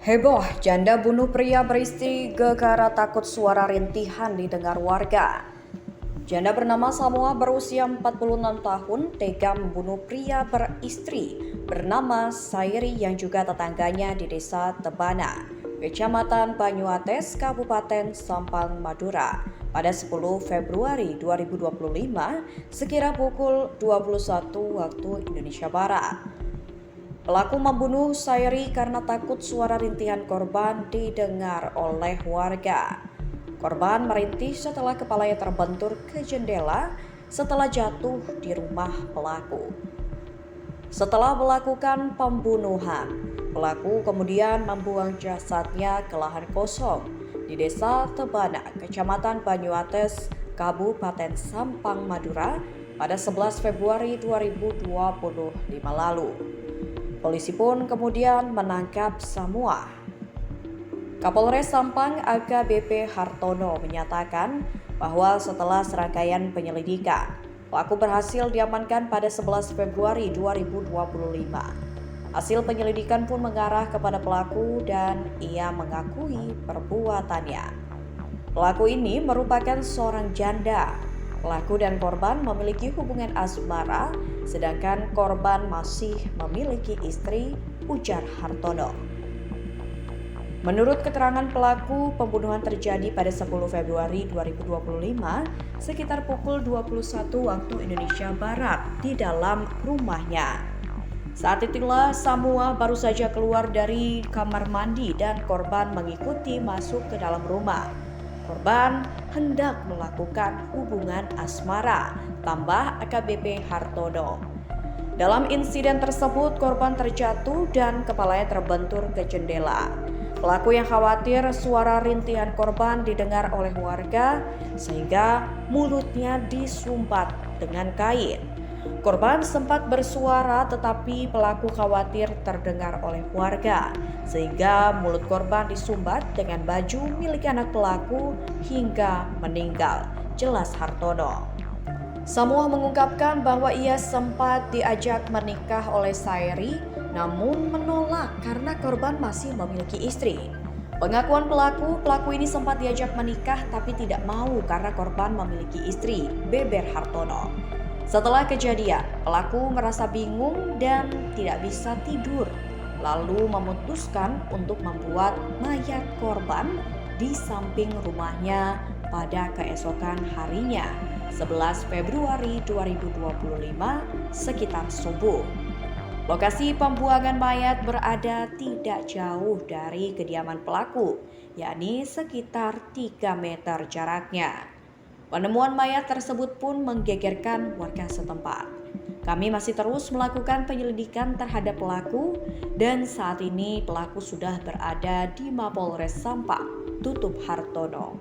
Heboh, janda bunuh pria beristri gegara takut suara rintihan didengar warga. Janda bernama Samuel berusia 46 tahun tega membunuh pria beristri bernama Sairi yang juga tetangganya di desa Tebana, Kecamatan Banyuates, Kabupaten Sampang Madura pada 10 Februari 2025 sekira pukul 21 waktu Indonesia Barat. Pelaku membunuh Sairi karena takut suara rintihan korban didengar oleh warga. Korban merintih setelah kepalanya terbentur ke jendela setelah jatuh di rumah pelaku. Setelah melakukan pembunuhan, pelaku kemudian membuang jasadnya ke lahan kosong di desa Tebana, Kecamatan Banyuates, Kabupaten Sampang Madura pada 11 Februari 2025 lalu. Polisi pun kemudian menangkap Samuel. Kapolres Sampang AKBP Hartono menyatakan bahwa setelah serangkaian penyelidikan, pelaku berhasil diamankan pada 11 Februari 2025. Hasil penyelidikan pun mengarah kepada pelaku dan ia mengakui perbuatannya. Pelaku ini merupakan seorang janda. Pelaku dan korban memiliki hubungan asmara, sedangkan korban masih memiliki istri, ujar Hartono. Menurut keterangan pelaku, pembunuhan terjadi pada 10 Februari 2025 sekitar pukul 21 waktu Indonesia Barat di dalam rumahnya. Saat itulah Samuel baru saja keluar dari kamar mandi dan korban mengikuti masuk ke dalam rumah. Korban hendak melakukan hubungan asmara, tambah AKBP Hartono. Dalam insiden tersebut, korban terjatuh dan kepalanya terbentur ke jendela. Pelaku yang khawatir suara rintihan korban didengar oleh warga sehingga mulutnya disumbat dengan kain. Korban sempat bersuara tetapi pelaku khawatir terdengar oleh warga sehingga mulut korban disumbat dengan baju milik anak pelaku hingga meninggal, jelas Hartono. Samuel mengungkapkan bahwa ia sempat diajak menikah oleh Sairi namun menolak karena korban masih memiliki istri. Pengakuan pelaku ini sempat diajak menikah tapi tidak mau karena korban memiliki istri, beber Hartono. Setelah kejadian, pelaku merasa bingung dan tidak bisa tidur, lalu memutuskan untuk membuat mayat korban di samping rumahnya pada keesokan harinya, 11 Februari 2025 sekitar subuh. Lokasi pembuangan mayat berada tidak jauh dari kediaman pelaku, yakni sekitar 3 meter jaraknya. Penemuan mayat tersebut pun menggegerkan warga setempat. Kami masih terus melakukan penyelidikan terhadap pelaku dan saat ini pelaku sudah berada di Mapolres Sampang, tutup Hartono.